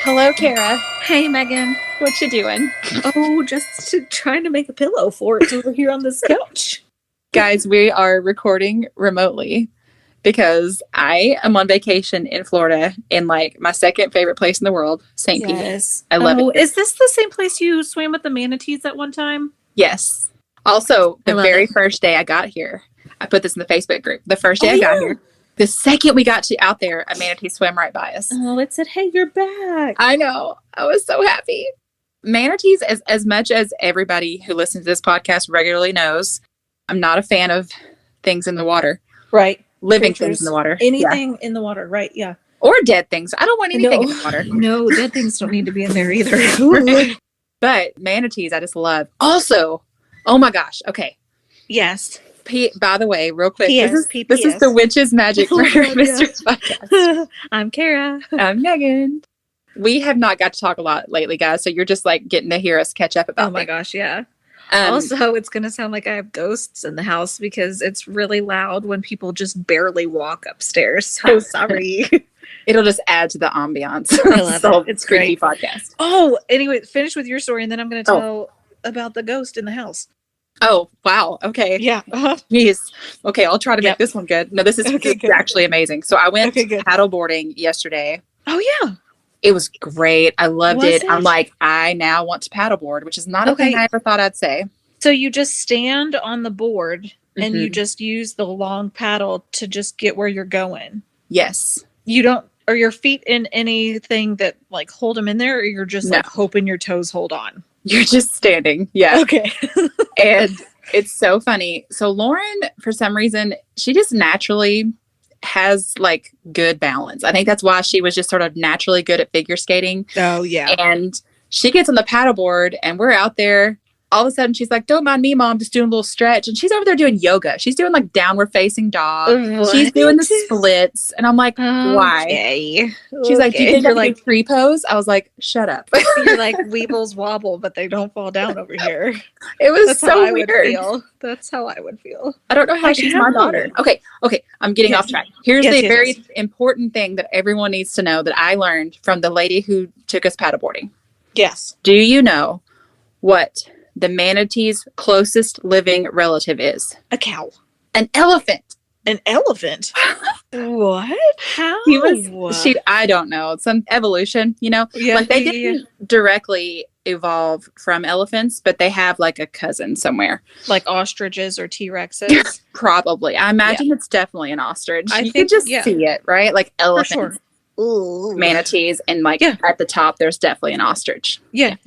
Hello, Kara. Hey, Megan. What you doing? Oh, just trying to make a pillow for it over here on this couch. Guys, we are recording remotely because I am on vacation in Florida in like my second favorite place in the world, St. Pete. Yes. I love it. Is this the same place you swam with the manatees at one time? Yes. Also, the very first day I got here, I put this in the Facebook group. The first day I got here, the second we got out there, a manatee swam right by us. Oh, it said, hey, you're back. I know. I was so happy. Manatees, as much as everybody who listens to this podcast regularly knows, I'm not a fan of things in the water. Right. Living things in the water. Anything in the water, right, yeah. Or dead things. I don't want anything in the water. No, dead things don't need to be in there either. Right? But manatees, I just love. Also, oh my gosh, okay. Yes. By the way, real quick, this is the Witch's Magic Murder Mysteries podcast. I'm Kara. I'm Megan. We have not got to talk a lot lately, guys, so you're just like getting to hear us catch up about Oh my gosh, yeah. Also, it's going to sound like I have ghosts in the house because it's really loud when people just barely walk upstairs. So sorry. It'll just add to the ambiance. I love it. It's creepy great. Podcast. Oh, anyway, finish with your story and then I'm going to tell about the ghost in the house. Oh, wow. Okay. Yeah. Jeez. Okay, I'll try to make this one good. No, this is actually amazing. So I went paddle boarding yesterday. Oh, yeah. It was great. I loved it. I'm like, I now want to paddleboard, which is not a thing I ever thought I'd say. So you just stand on the board and you just use the long paddle to just get where you're going. Yes. You don't, are your feet in anything that like hold them in there, or you're just like hoping your toes hold on? You're just standing. Yeah. Okay. And it's so funny. So Lauren, for some reason, she just naturally has like good balance. I think that's why she was just sort of naturally good at figure skating. Oh, yeah. And she gets on the paddleboard and we're out there. All of a sudden, she's like, don't mind me, Mom, just doing a little stretch. And she's over there doing yoga. She's doing like downward facing dog. What? She's doing the splits. And I'm like, why? She's like, do you think you're like free pose? I was like, shut up. You're like weebles wobble, but they don't fall down over here. It was so weird. That's how I would feel. I don't know how she's my daughter. Okay. I'm getting off track. Here's the very important thing that everyone needs to know that I learned from the lady who took us paddleboarding. Yes. Do you know what the manatee's closest living relative is? A cow. An elephant. An elephant? What? How? I don't know. It's some evolution, you know? Yeah, like they didn't directly evolve from elephants, but they have like a cousin somewhere. Like ostriches or T-Rexes? Probably. I imagine it's definitely an ostrich. You can just see it, right? Like elephants, manatees, and like at the top, there's definitely an ostrich. Yeah.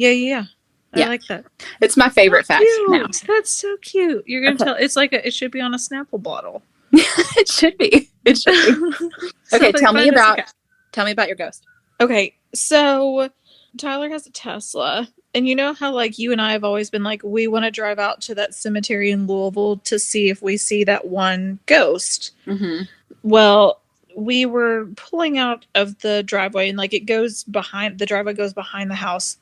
I like that. It's my favorite fact now. That's so cute. You're going to tell, it's like it should be on a Snapple bottle. It should be. Okay, tell me about your ghost. Okay, so Tyler has a Tesla, and you know how like you and I have always been like, we want to drive out to that cemetery in Louisville to see if we see that one ghost. Mm-hmm. Well, we were pulling out of the driveway, and like the driveway goes behind the house,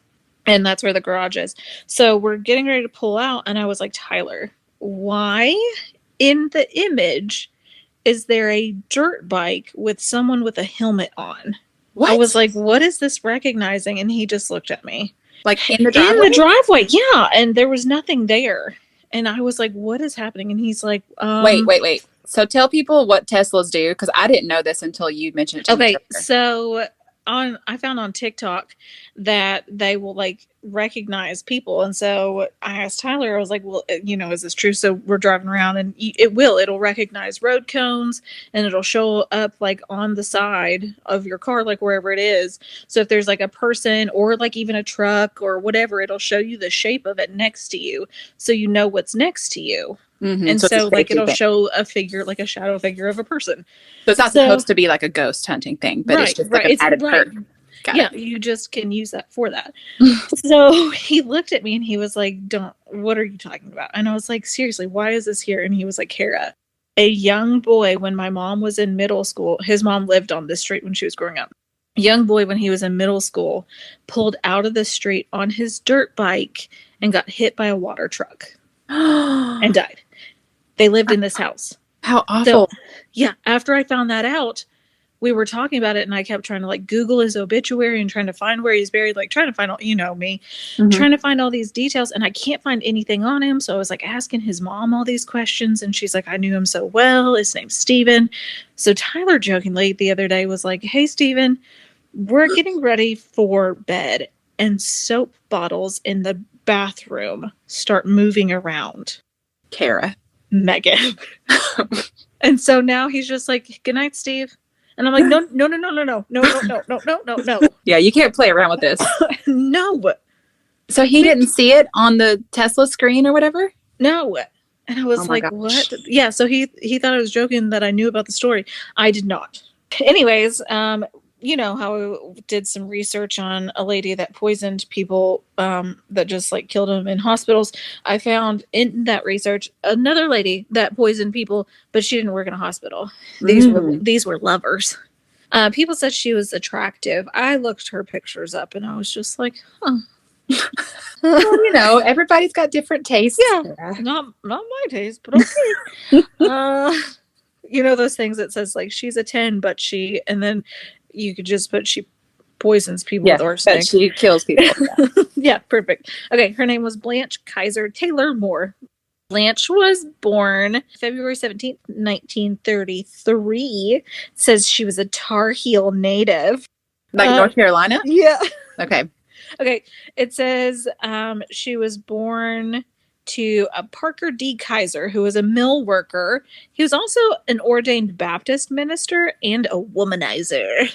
and that's where the garage is. So we're getting ready to pull out, and I was like, Tyler, why in the image is there a dirt bike with someone with a helmet on? What? I was like, what is this recognizing? And he just looked at me. Like in the driveway? In the driveway, yeah. And there was nothing there. And I was like, what is happening? And he's like, Wait. So tell people what Teslas do, because I didn't know this until you mentioned it to me. Okay, so I found on TikTok that they will like recognize people. And so I asked Tyler, I was like, well, is this true? So we're driving around and it'll recognize road cones, and it'll show up like on the side of your car, like wherever it is. So if there's like a person or like even a truck or whatever, it'll show you the shape of it next to you. So you know what's next to you. Mm-hmm. And so like it'll show a figure, like a shadow figure of a person. So it's not supposed to be like a ghost hunting thing, but it's just like an added perk. You just can use that for that. So he looked at me and he was like, what are you talking about? And I was like, seriously, why is this here? And he was like, Kara, a young boy, when my mom was in middle school, his mom lived on this street when she was growing up. A young boy, when he was in middle school, pulled out of the street on his dirt bike and got hit by a water truck and died. They lived in this house. How awful. So, after I found that out, we were talking about it, and I kept trying to like Google his obituary and trying to find where he's buried, like trying to find all, you know me, trying to find all these details, and I can't find anything on him. So I was like asking his mom all these questions, and she's like, I knew him so well. His name's Steven. So Tyler jokingly the other day was like, hey, Steven, we're getting ready for bed, and soap bottles in the bathroom start moving around. Kara. Megan. And so now he's just like, good night, Steve. And I'm like, no. Yeah, you can't play around with this. No. So he didn't see it on the Tesla screen or whatever? No. And I was like, gosh. What? Yeah, so he thought I was joking that I knew about the story. I did not. Anyways, you know how I did some research on a lady that poisoned people that just like killed them in hospitals. I found in that research another lady that poisoned people, but she didn't work in a hospital. These were lovers. People said she was attractive. I looked her pictures up and I was just like, huh. Well, you know, everybody's got different tastes. Yeah, not my taste, but okay. You know those things that says like she's a 10, but she, and then you could just put she poisons people with arsenic. She kills people. Yeah. Yeah, perfect. Okay, her name was Blanche Taylor Moore. Blanche was born February 17th, 1933. It says she was a Tar Heel native. Like North Carolina? Yeah. Okay. Okay. It says she was born to a Parker D. Kaiser, who was a mill worker. He was also an ordained Baptist minister and a womanizer.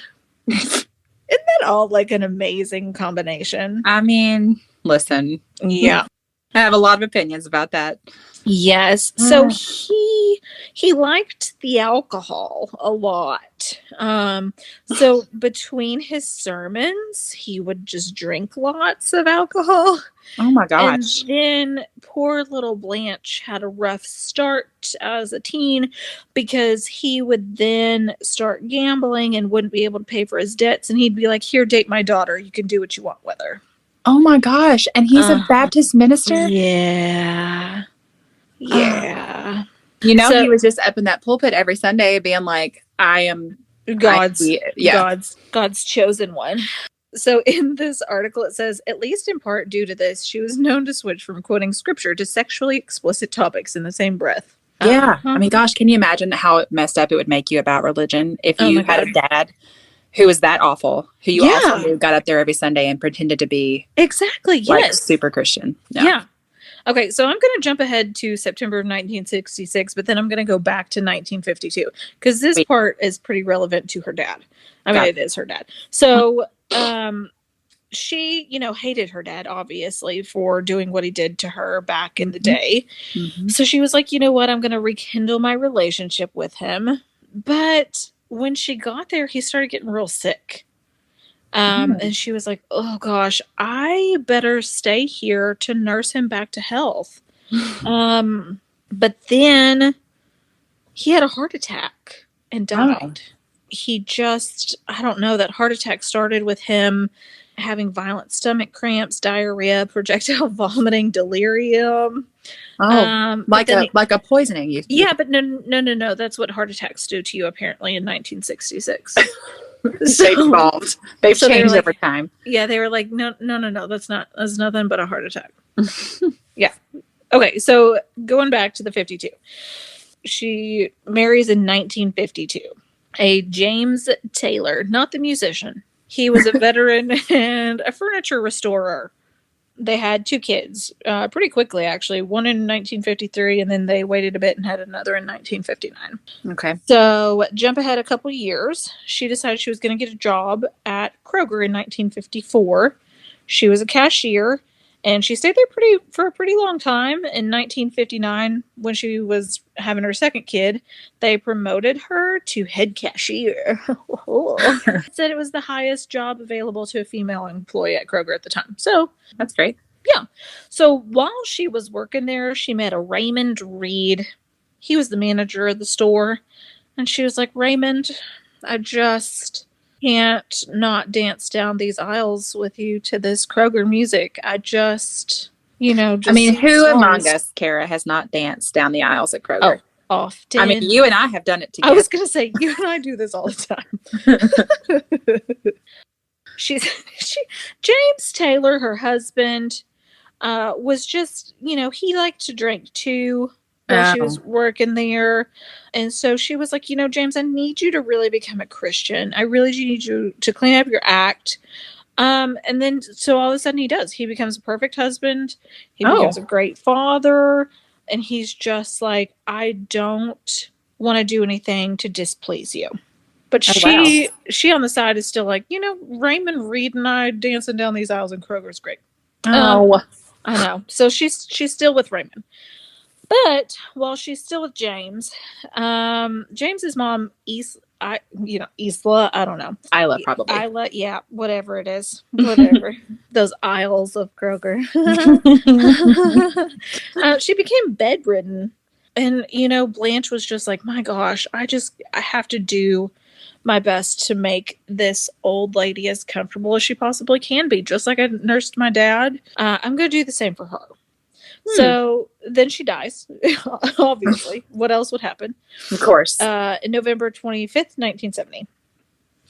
Isn't that all like an amazing combination? I mean, listen. Yeah. I have a lot of opinions about that. Yes. So he liked the alcohol a lot. So between his sermons, he would just drink lots of alcohol. Oh my gosh. And then poor little Blanche had a rough start as a teen because he would then start gambling and wouldn't be able to pay for his debts. And he'd be like, here, date my daughter. You can do what you want with her. Oh my gosh. And he's a Baptist minister? Yeah. Yeah. You know, he was just up in that pulpit every Sunday being like, I am God's chosen one. So in this article, it says, at least in part due to this, she was known to switch from quoting scripture to sexually explicit topics in the same breath. Yeah. I mean, gosh, can you imagine how messed up it would make you about religion if you had a dad who was that awful, who you also knew got up there every Sunday and pretended to be like super Christian. Yeah. Okay, so I'm going to jump ahead to September of 1966, but then I'm going to go back to 1952 because this part is pretty relevant to her dad. I mean, it is her dad. So she, you know, hated her dad, obviously, for doing what he did to her back in the day. Mm-hmm. So she was like, you know what, I'm going to rekindle my relationship with him. But when she got there, he started getting real sick. And she was like, oh gosh, I better stay here to nurse him back to health. But then he had a heart attack and died. He just, I don't know, that heart attack started with him having violent stomach cramps, diarrhea, projectile vomiting, delirium. Like a poisoning. Yeah, but no. That's what heart attacks do to you, apparently, in 1966. They've evolved. They've changed over time. Yeah, they were like, no. That's nothing but a heart attack. Yeah. Okay, so going back to the 52. She marries in 1952. A James Taylor, not the musician. He was a veteran and a furniture restorer. They had 2 kids pretty quickly, actually. One in 1953, and then they waited a bit and had another in 1959. Okay. So jump ahead a couple years. She decided she was going to get a job at Kroger in 1954. She was a cashier, and she stayed there for a pretty long time. In 1959, when she was having her second kid, they promoted her to head cashier. Said it was the highest job available to a female employee at Kroger at the time. So that's great. Yeah. So while she was working there, she met a Raymond Reed. He was the manager of the store. And she was like, Raymond, I just can't not dance down these aisles with you to this Kroger music. I just, I mean, who among us, Kara, has not danced down the aisles at Kroger? Oh, often. I mean, you and I have done it together. I was going to say, you and I do this all the time. James Taylor, her husband, was just, he liked to drink too while she was working there. And so she was like, James, I need you to really become a Christian. I really need you to clean up your act. And then, so all of a sudden he does. He becomes a perfect husband. He becomes a great father. And he's just like, I don't want to do anything to displease you. But she on the side is still like, Raymond Reed and I dancing down these aisles in Kroger's great. I know. So she's still with Raymond. But while she's still with James, James's mom, Isla, I don't know. Isla, probably. Isla, yeah, whatever it is. Whatever. Those aisles of Kroger. She became bedridden. And, Blanche was just like, my gosh, I have to do my best to make this old lady as comfortable as she possibly can be. Just like I nursed my dad, I'm going to do the same for her. So then she dies, obviously. What else would happen? Of course. In November 25th, 1970.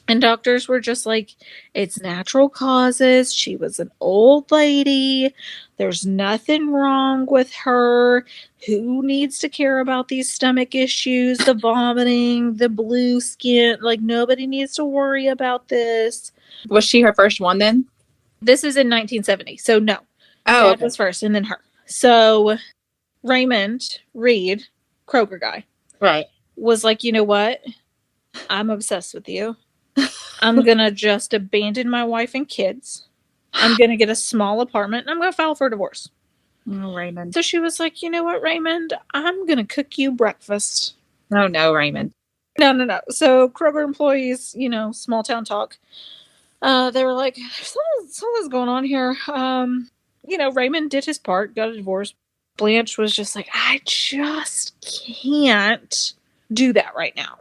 And doctors were just like, it's natural causes. She was an old lady. There's nothing wrong with her. Who needs to care about these stomach issues, the vomiting, the blue skin? Like, nobody needs to worry about this. Was she her first one then? This is in 1970. So no. Dad was first and then her. So Raymond Reed, Kroger guy, right, was like, you know what? I'm obsessed with you. I'm going to just abandon my wife and kids. I'm going to get a small apartment and I'm going to file for divorce. Oh, Raymond. So she was like, you know what, Raymond? I'm going to cook you breakfast. Oh, no, Raymond. No. So Kroger employees, small town talk. They were like, something's going on here. Raymond did his part, got a divorce. Blanche was just like, I just can't do that right now.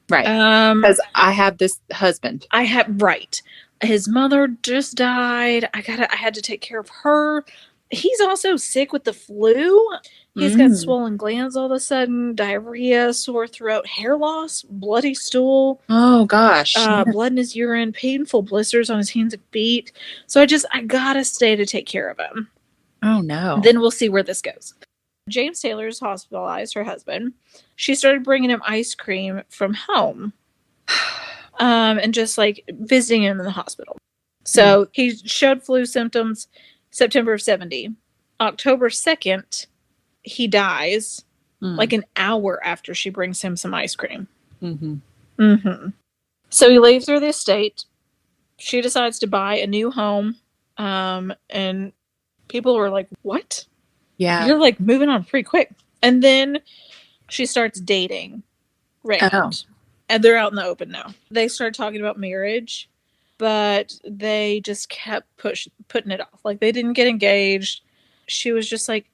Right. Because I have this husband. Right. His mother just died. I had to take care of her. He's also sick with the flu. He's got swollen glands all of a sudden, diarrhea, sore throat, hair loss, bloody stool. Oh, gosh. Blood in his urine, painful blisters on his hands and feet. So I gotta stay to take care of him. Oh, no. Then we'll see where this goes. James Taylor's hospitalized, her husband. She started bringing him ice cream from home. And just like visiting him in the hospital. So he showed flu symptoms September of 70. October 2nd, he dies like an hour after she brings him some ice cream. So he leaves her the estate. She decides to buy a new home. And people were like, what? Yeah. You're like moving on pretty quick. And then she starts dating Raymond. And they're out in the open now. They started talking about marriage, but they just kept putting it off. Like, they didn't get engaged. She was just like,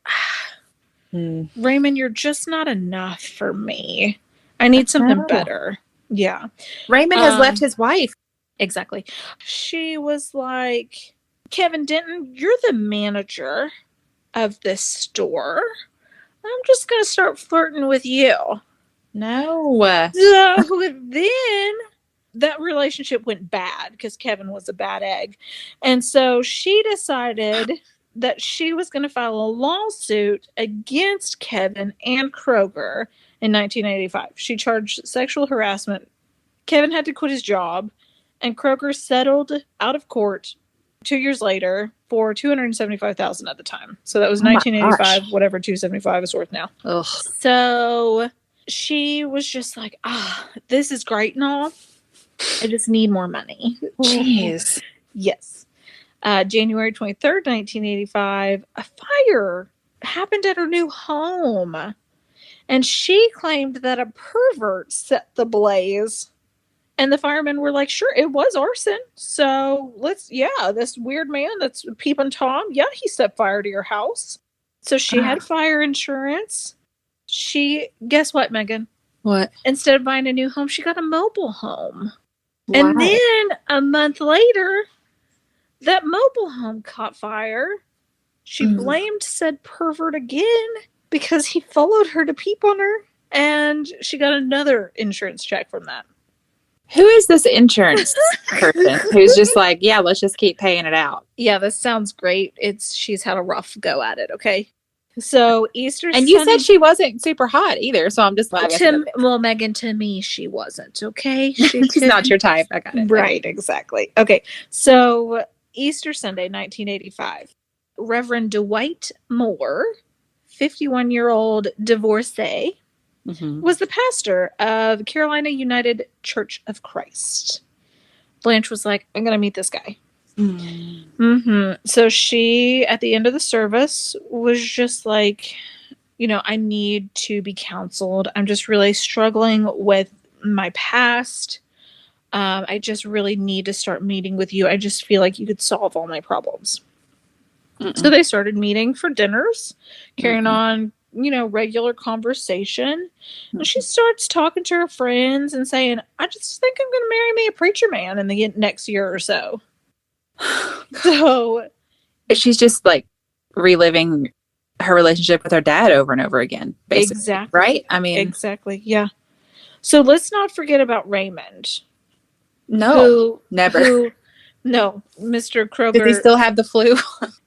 Raymond, you're just not enough for me. I need something better. Yeah. Raymond has left his wife. Exactly. She was like, Kevin Denton, you're the manager of this store. I'm just going to start flirting with you. No. So then that relationship went bad because Kevin was a bad egg. And so she decided that she was going to file a lawsuit against Kevin and Kroger in 1985. She charged sexual harassment. Kevin had to quit his job, and Kroger settled out of court 2 years later for $275,000 at the time. So that was 1985, whatever 275 is worth now. Ugh. So she was just like, this is great and all. I just need more money. Jeez. Yes. January 23rd, 1985, a fire happened at her new home. And she claimed that a pervert set the blaze. And the firemen were like, sure, it was arson. So this weird man that's peeping Tom, he set fire to your house. So she had fire insurance. Guess what, Megan? What? Instead of buying a new home, she got a mobile home. Wow. And then a month later, that mobile home caught fire. She blamed said pervert again because he followed her to peep on her. And she got another insurance check from that. Who is this insurance person who's just like, yeah, let's just keep paying it out? Yeah, this sounds great. She's had a rough go at it, okay? So Easter And you said she wasn't super hot either, so I'm just glad. Well, Megan, to me, she wasn't, okay? She's not your type. I got it. Right, exactly. Okay, so Easter Sunday, 1985. Reverend Dwight Moore, 51-year-old divorcee, was the pastor of Carolina United Church of Christ. Blanche was like, I'm going to meet this guy. So she, at the end of the service, was just like, I need to be counseled. I'm just really struggling with my past. I just really need to start meeting with you. I just feel like you could solve all my problems. So they started meeting for dinners, carrying on, regular conversation. And she starts talking to her friends and saying, I just think I'm going to marry me a preacher man in the next year or so. So she's just like reliving her relationship with her dad over and over again, basically. Exactly. Right? I mean, exactly. Yeah. So let's not forget about Raymond. No, never. No, Mr. Kroger. Does he still have the flu?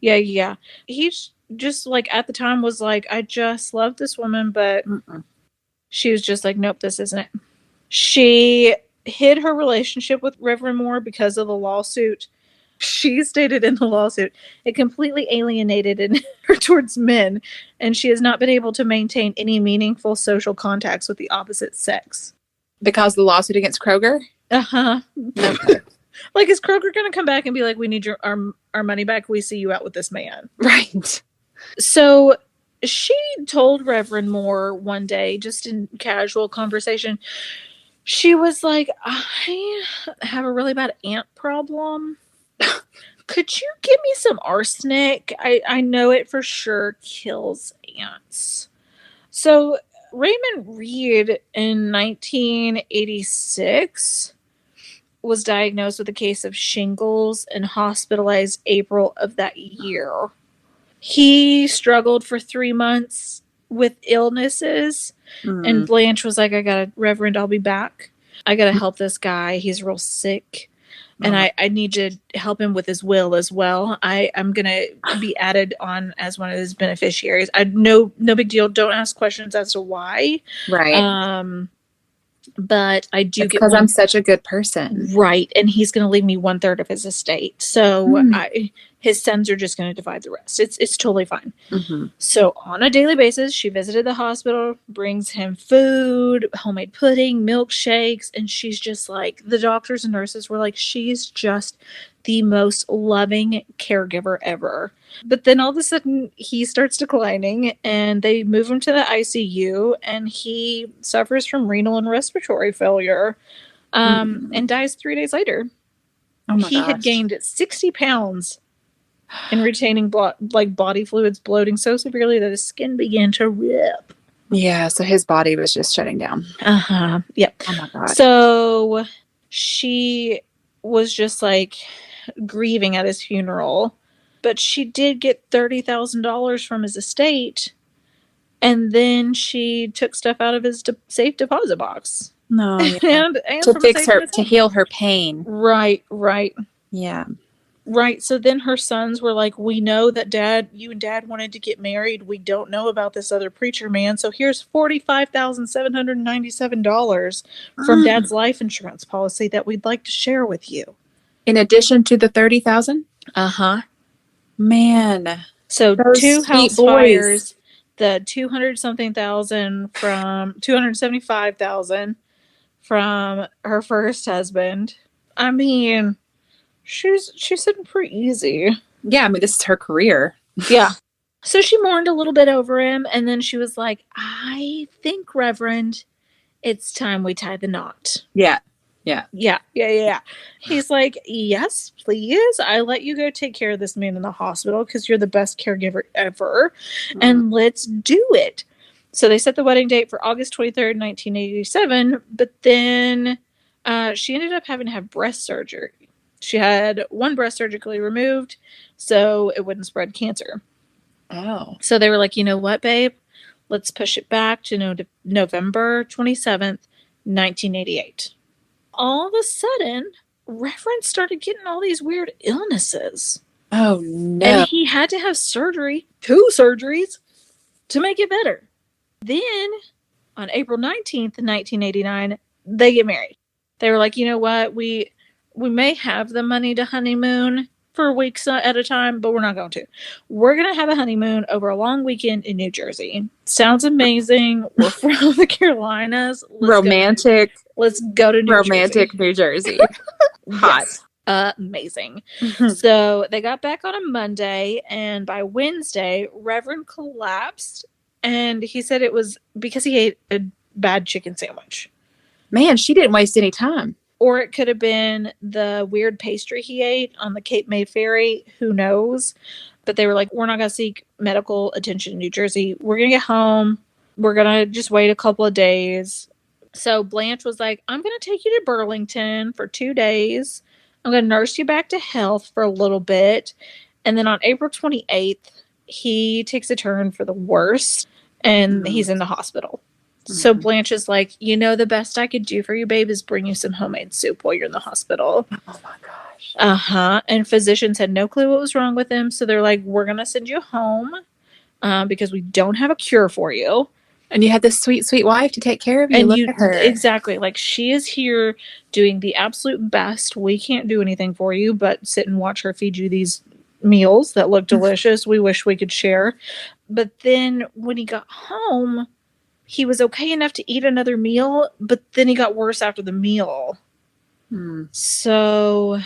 Yeah. He's just like, at the time was like, I just love this woman, but she was just like, nope, this isn't it. She hid her relationship with Reverend Moore because of the lawsuit. She stated in the lawsuit, it completely alienated her towards men, and she has not been able to maintain any meaningful social contacts with the opposite sex. Because of the lawsuit against Kroger? Uh-huh. Okay. Like, is Kroger going to come back and be like, we need our money back? We see you out with this man. Right. So she told Reverend Moore one day, just in casual conversation, she was like, I have a really bad ant problem. Could you give me some arsenic? I know it for sure kills ants. So Raymond Reed in 1986 was diagnosed with a case of shingles and hospitalized April of that year. He struggled for 3 months with illnesses, and Blanche was like, Reverend, I'll be back. I got to help this guy. He's real sick. And I need to help him with his will as well. I'm going to be added on as one of his beneficiaries. No big deal. Don't ask questions as to why. Right. But I do get because I'm such a good person. Right. And he's going to leave me 1/3 of his estate. So his sons are just going to divide the rest. It's totally fine. So on a daily basis, she visited the hospital, brings him food, homemade pudding, milkshakes. And she's just like, the doctors and nurses were like, she's just the most loving caregiver ever. But then all of a sudden he starts declining and they move him to the ICU and he suffers from renal and respiratory failure and dies 3 days later. He had gained 60 pounds in retaining body fluids, bloating so severely that his skin began to rip. Yeah, so his body was just shutting down. Yep. Oh my God. So she was just like grieving at his funeral. But she did get $30,000 from his estate, and then she took stuff out of his safe deposit box. No, yeah. and to fix her, to heal her pain. Right. Yeah. Right. So then her sons were like, we know that you and Dad wanted to get married. We don't know about this other preacher man. So here's $45,797 from Dad's life insurance policy that we'd like to share with you. In addition to the $30,000? Man. So 2 house fires, the 200-something thousand from $275,000 from her first husband. I mean, she's sitting pretty easy. Yeah, I mean, this is her career. Yeah. So she mourned a little bit over him, and then she was like, I think, Reverend, it's time we tie the knot. Yeah. He's like, yes, please. I let you go take care of this man in the hospital because you're the best caregiver ever. And let's do it. So they set the wedding date for August 23rd, 1987. But then she ended up having to have breast surgery. She had one breast surgically removed so it wouldn't spread cancer. Oh. So they were like, you know what, babe? Let's push it back to November 27th, 1988. All of a sudden, Reverend started getting all these weird illnesses. Oh, no. And he had to have surgery, 2 surgeries, to make it better. Then, on April 19th, 1989, they get married. They were like, you know what? We may have the money to honeymoon for weeks at a time, but we're not going to. We're going to have a honeymoon over a long weekend in New Jersey. Sounds amazing. We're from the Carolinas. Romantic. Let's go to New Jersey. Romantic New Jersey. Hot. Yes. Amazing. So they got back on a Monday, and by Wednesday, Reverend collapsed, and he said it was because he ate a bad chicken sandwich. Man, she didn't waste any time. Or it could have been the weird pastry he ate on the Cape May Ferry. Who knows? But they were like, we're not going to seek medical attention in New Jersey. We're going to get home. We're going to just wait a couple of days. So Blanche was like, I'm going to take you to Burlington for 2 days. I'm going to nurse you back to health for a little bit. And then on April 28th, he takes a turn for the worse, and he's in the hospital. So Blanche is like, you know, the best I could do for you, babe, is bring you some homemade soup while you're in the hospital. Oh, my gosh. And physicians had no clue what was wrong with him. So they're like, we're going to send you home because we don't have a cure for you. And you had this sweet, sweet wife to take care of you. And Look at her. Exactly. Like, she is here doing the absolute best. We can't do anything for you but sit and watch her feed you these meals that look delicious. We wish we could share. But then when he got home, he was okay enough to eat another meal, but then he got worse after the meal. So,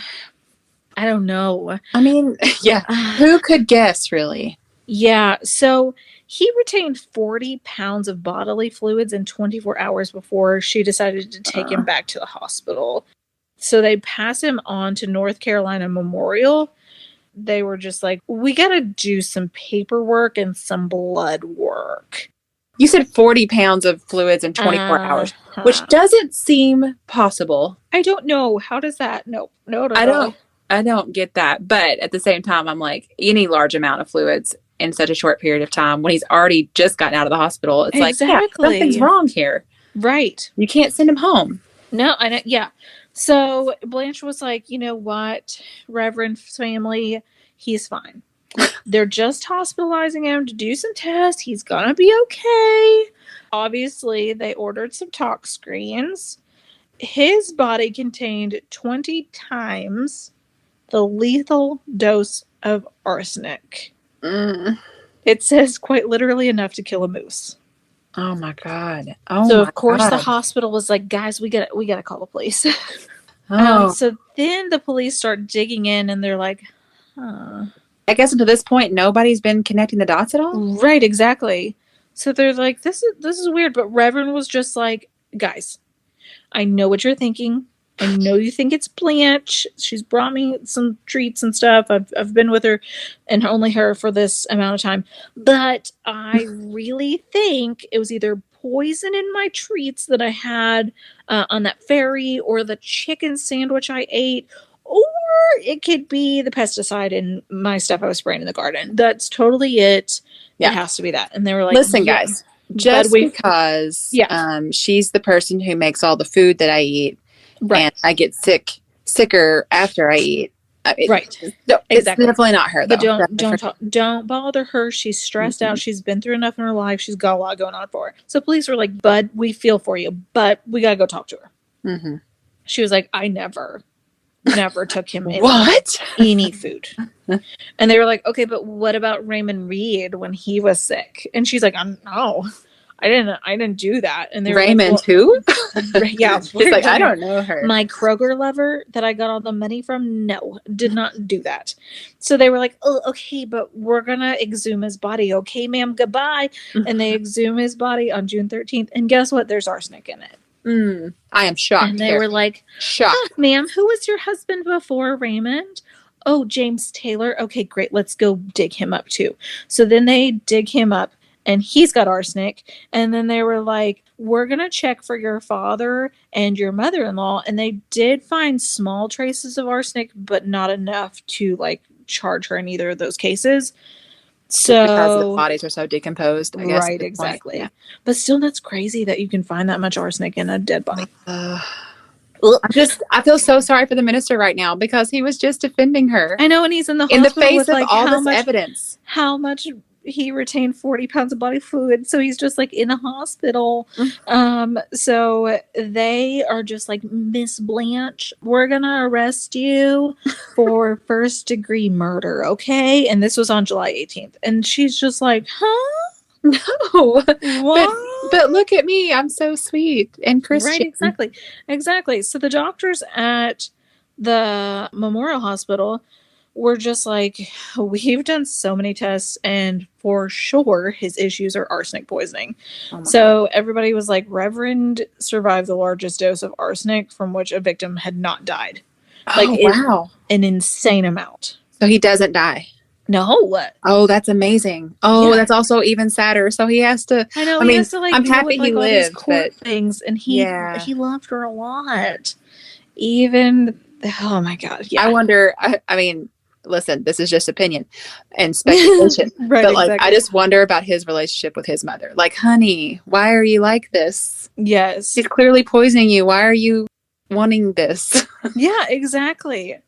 I don't know. I mean, yeah. Who could guess, really? Yeah. So, he retained 40 pounds of bodily fluids in 24 hours before she decided to take him back to the hospital. So, they pass him on to North Carolina Memorial. They were just like, we got to do some paperwork and some blood work. You said 40 pounds of fluids in 24 hours, which doesn't seem possible. I don't know. How does that? No. I don't get that. But at the same time, I'm like, any large amount of fluids in such a short period of time when he's already just gotten out of the hospital, it's like, yeah, something's wrong here. Right. You can't send him home. No, I know. Yeah. So Blanche was like, you know what, Reverend's family, he's fine. They're just hospitalizing him to do some tests. He's going to be okay. Obviously, they ordered some tox screens. His body contained 20 times the lethal dose of arsenic. It says quite literally enough to kill a moose. Oh, my God. So, of course, the hospital was like, guys, we got to call the police. So then the police start digging in, and they're like, I guess until this point, nobody's been connecting the dots at all? Right, exactly. So they're like, this is weird. But Reverend was just like, guys, I know what you're thinking. I know you think it's Blanche. She's brought me some treats and stuff. I've been with her and only her for this amount of time. But I really think it was either poison in my treats that I had on that ferry, or the chicken sandwich I ate, or it could be the pesticide in my stuff I was spraying in the garden. That's totally it. Yeah. It has to be that. And they were like, listen, guys, just because she's the person who makes all the food that I eat, and I get sicker after I eat. Right. No, it's definitely not her, though. But don't bother her. She's stressed out. She's been through enough in her life. She's got a lot going on for her. So police were like, Bud, we feel for you, but we got to go talk to her. She was like, I never took him any food. And they were like, okay, but what about Raymond Reed when he was sick? And she's like, no, I didn't do that. And they were Raymond like, who? Yeah. She's like, I don't know her. My Kroger lover that I got all the money from, no, did not do that. So they were like, oh, okay, but we're going to exhume his body. Okay, ma'am, goodbye. And they exhume his body on June 13th. And guess what? There's arsenic in it. I am shocked. And they were like, shocked. Ma'am, who was your husband before Raymond? Oh, James Taylor. Okay, great. Let's go dig him up too. So then they dig him up, and he's got arsenic. And then they were like, we're going to check for your father and your mother-in-law. And they did find small traces of arsenic, but not enough to like charge her in either of those cases. Just because the bodies are so decomposed, I guess. Right, exactly. Yeah. But still, that's crazy that you can find that much arsenic in a dead body. I feel so sorry for the minister right now because he was just defending her. I know, and he's in the hospital face with, of all this evidence. How much he retained 40 pounds of body fluid, so he's just like in a hospital. So they are just like, Miss Blanche, we're gonna arrest you for first-degree murder, okay? And this was on July 18th, and she's just like, huh? No. But look at me, I'm so sweet and Christian. Right, exactly. So the doctors at the Memorial Hospital were just like, we've done so many tests, and for sure his issues are arsenic poisoning. So everybody was like, Reverend survived the largest dose of arsenic from which a victim had not died. Wow. An insane amount. So he doesn't die. No. Oh, that's amazing. Oh, yeah. That's also even sadder. So he has to. I know. He has to, like, I'm happy with, he lived, but things, and he loved her a lot. Even, oh my God. Yeah. I wonder. I mean, listen, this is just opinion and speculation. Right, but like, exactly. I just wonder about his relationship with his mother. Like, honey, why are you like this? Yes. She's clearly poisoning you. Why are you wanting this? Yeah, exactly.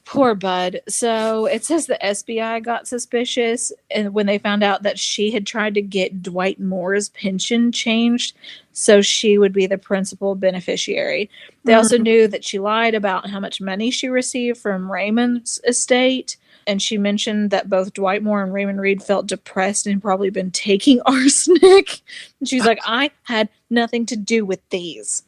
Poor Bud. So it says the SBI got suspicious and when they found out that she had tried to get Dwight Moore's pension changed so she would be the principal beneficiary. They also knew that she lied about how much money she received from Raymond's estate. And she mentioned that both Dwight Moore and Raymond Reed felt depressed and probably been taking arsenic. And she's like, I had nothing to do with these.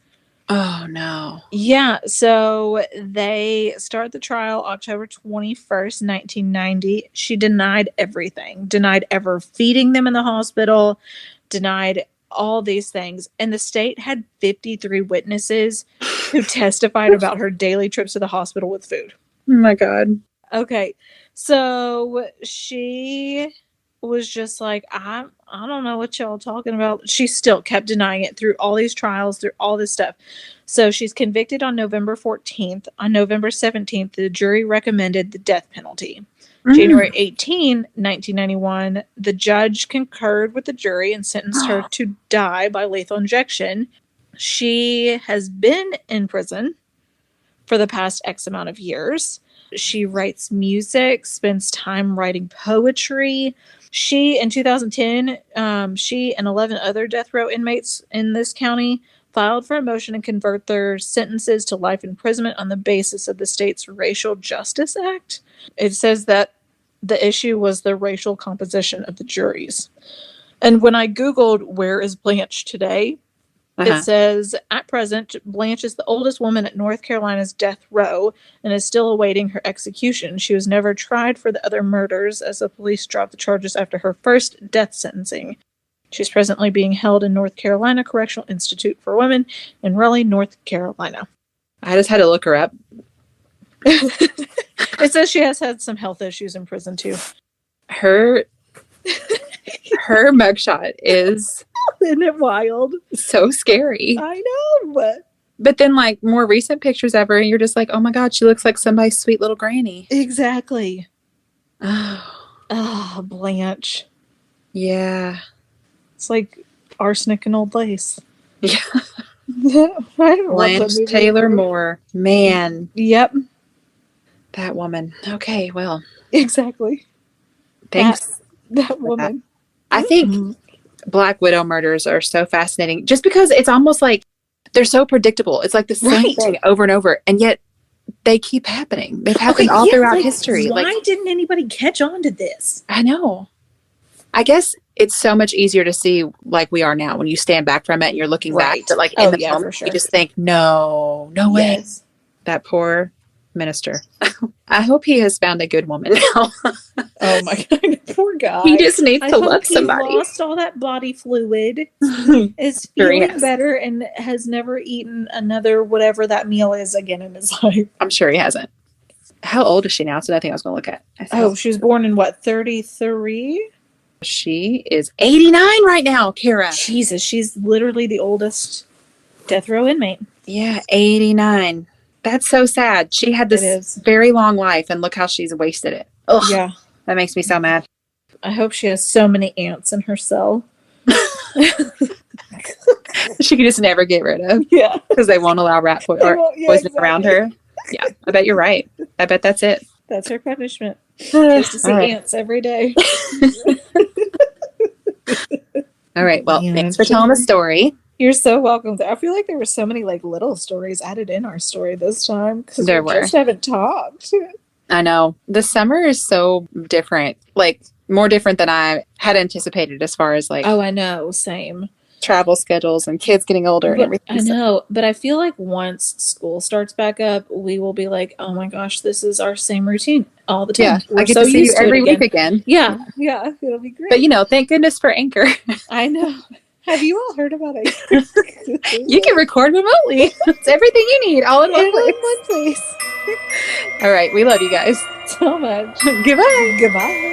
Oh, no. Yeah, so they start the trial October 21st, 1990. She denied everything. Denied ever feeding them in the hospital. Denied all these things. And the state had 53 witnesses who testified about her daily trips to the hospital with food. Oh, my God. Okay, so she was just like, I don't know what y'all talking about. She still kept denying it through all these trials, through all this stuff. So she's convicted on November 14th. On November 17th, the jury recommended the death penalty. January 18, 1991, the judge concurred with the jury and sentenced her to die by lethal injection. She has been in prison for the past X amount of years. She writes music, spends time writing poetry. She, in 2010, she and 11 other death row inmates in this county filed for a motion to convert their sentences to life imprisonment on the basis of the state's Racial Justice Act. It says that the issue was the racial composition of the juries. And when I Googled, where is Blanche today? It says, at present, Blanche is the oldest woman at North Carolina's death row and is still awaiting her execution. She was never tried for the other murders as the police dropped the charges after her first death sentencing. She's presently being held in North Carolina Correctional Institute for Women in Raleigh, North Carolina. I just had to look her up. It says she has had some health issues in prison, too. Her mugshot is... Isn't it wild? So scary. I know. But then, like, more recent pictures of her, and you're just like, oh my God, she looks like somebody's sweet little granny. Exactly. Oh, Blanche. Yeah. It's like arsenic and old lace. Yeah. Blanche Taylor Moore. Man. Yep. That woman. Okay, well. Exactly. Thanks. That woman. I think Black Widow murders are so fascinating just because it's almost like they're so predictable. It's like the same thing over and over, and yet they keep happening. They've happened all throughout history. Why didn't anybody catch on to this? I know. I guess it's so much easier to see like we are now when you stand back from it and you're looking back. But like in the moment, you just think, no way. That poor minister. I hope he has found a good woman now. Oh my God, poor guy. He just needs to love somebody. He lost all that body fluid, is feeling better, and has never eaten another whatever that meal is again in his life. I'm sure he hasn't. How old is she now? That's another thing I was going to look at. She was born in what, 33? She is 89 right now, Kara. Jesus, she's literally the oldest death row inmate. Yeah, 89. That's so sad. She had this very long life, and look how she's wasted it. Ugh, yeah. That makes me so mad. I hope she has so many ants in her cell. She can just never get rid of. Yeah. Because they won't allow rat poison around her. Yeah, I bet you're right. I bet that's it. That's her punishment. She has to see ants every day. All right. Well, thanks for telling the story. You're so welcome. I feel like there were so many like little stories added in our story this time because we just haven't talked. I know. The summer is so different. Like more different than I had anticipated as far as like. Oh, I know. Same. Travel schedules and kids getting older and everything. I know, but I feel like once school starts back up, we will be like, oh my gosh, this is our same routine all the time. Yeah, I get to see you every week again. Yeah, it'll be great. But thank goodness for Anchor. I know. Have you all heard about Anchor? You can record remotely. It's everything you need all in one place. All right, we love you guys so much. Goodbye. Goodbye.